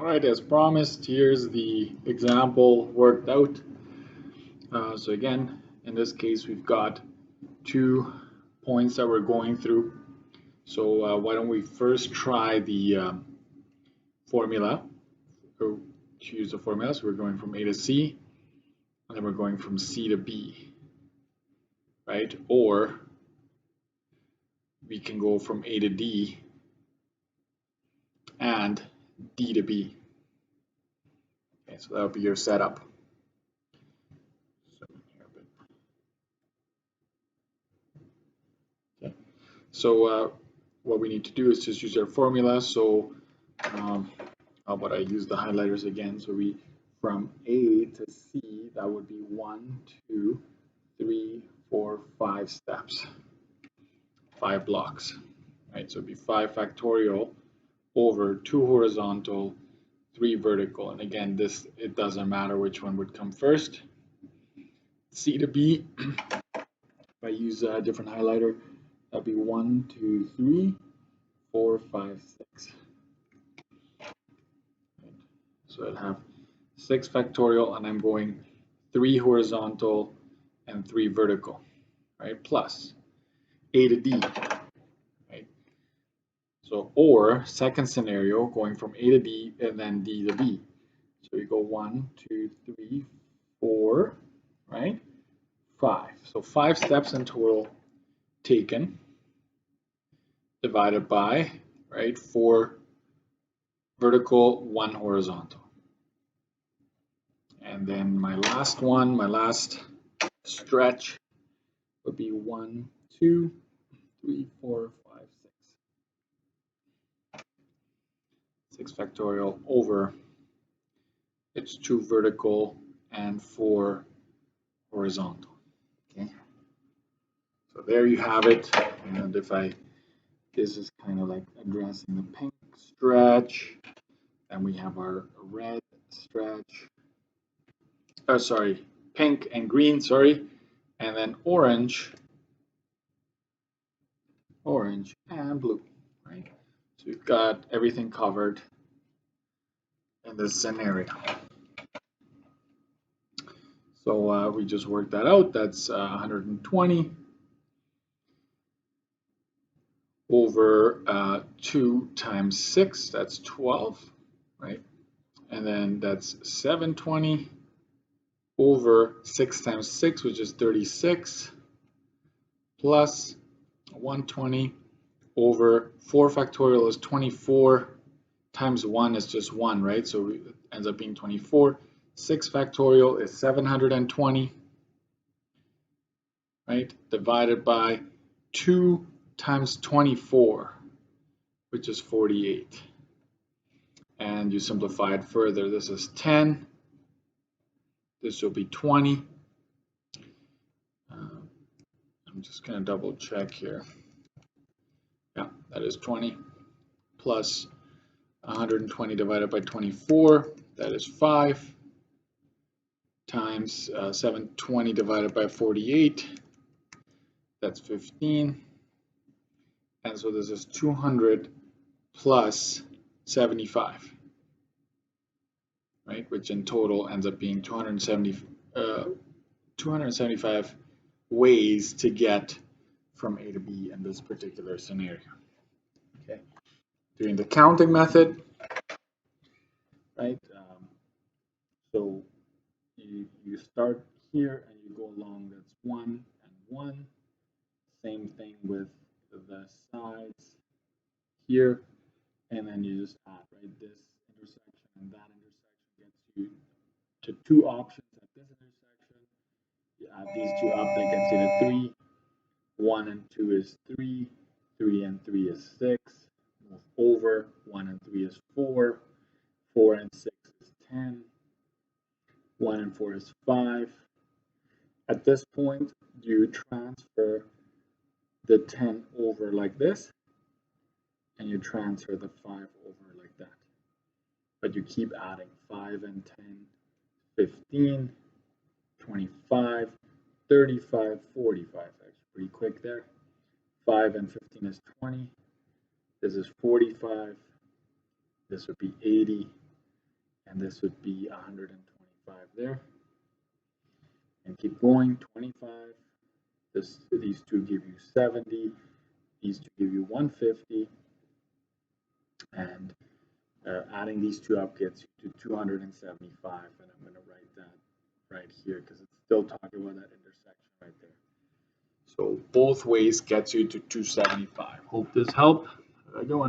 All right, as promised, here's the example worked out. So again, in this case, we've got 2 points that we're going through. So why don't we first try the formula, or to use the formula. So we're going from A to C, and then we're going from C to B, right? Or we can go from A to D and D to B. Okay, so that would be your setup. Okay, so what we need to do is just use our formula. So how about I use the highlighters again? So we from A to C, that would be 1, 2, 3, 4, 5 steps, 5 blocks, right? So it'd be 5 factorial over 2 horizontal, 3 vertical. And again, this, it doesn't matter which one would come first. C to B, if I use a different highlighter, that'd be 1, 2, 3, 4, 5, 6. So I'd have 6 factorial, and I'm going 3 horizontal and 3 vertical, right? Plus A to D, right? So, or second scenario, going from A to D and then D to B. So we go 1, 2, 3, 4, right? 5. So 5 steps in total taken, divided by, right, 4 vertical, 1 horizontal. And then my last one, my last stretch would be 1, 2, 3, 4, 5, 6. 6 factorial over, it's 2 vertical and 4 horizontal. Okay. So there you have it. And if I, this is kind of like addressing the pink stretch, and we have our red stretch. Oh, sorry, pink and green, sorry, and then orange and blue, right? So you've got everything covered in this scenario. So we just worked that out. That's 120 over 2 times 6, that's 12, right? And then that's 720 over 6 times 6, which is 36, plus 120 over 4 factorial is 24, times 1 is just 1, right? So it ends up being 24. 6 factorial is 720, right? Divided by 2 times 24, which is 48. And you simplify it further. This is 10. This will be 20. I'm just going to double check here. Yeah, that is 20 plus 120 divided by 24, that is 5, times 720 divided by 48, that's 15. And so this is 200 plus 75, right? Which in total ends up being 275 ways to get from A to B in this particular scenario. Okay, doing the counting method, right? So you start here and you go along. That's 1 and 1. Same thing with the sides here, and then you just add, right? This intersection and that intersection gets you to 2 options at this intersection. You add these 2 up, that gets you to 3. 1 and 2 is 3. 3 and 3 is 6. Move over. 1 and 3 is 4. 4 and 6 is 10. 1 and 4 is 5. At this point, you transfer the 10 over like this, and you transfer the 5 over like that. But you keep adding 5 and 10, 15, 25, 35, 45. Actually, pretty quick there. 5 and 15 is 20. This is 45. This would be 80. and this would be 125 there. And keep going, 25. These two give you 70. These two give you 150. And adding these two up gets you to 275. And I'm going to write that right here because it's still talking about that intersection right there. So both ways gets you to 275. Hope this helped. Have a good one.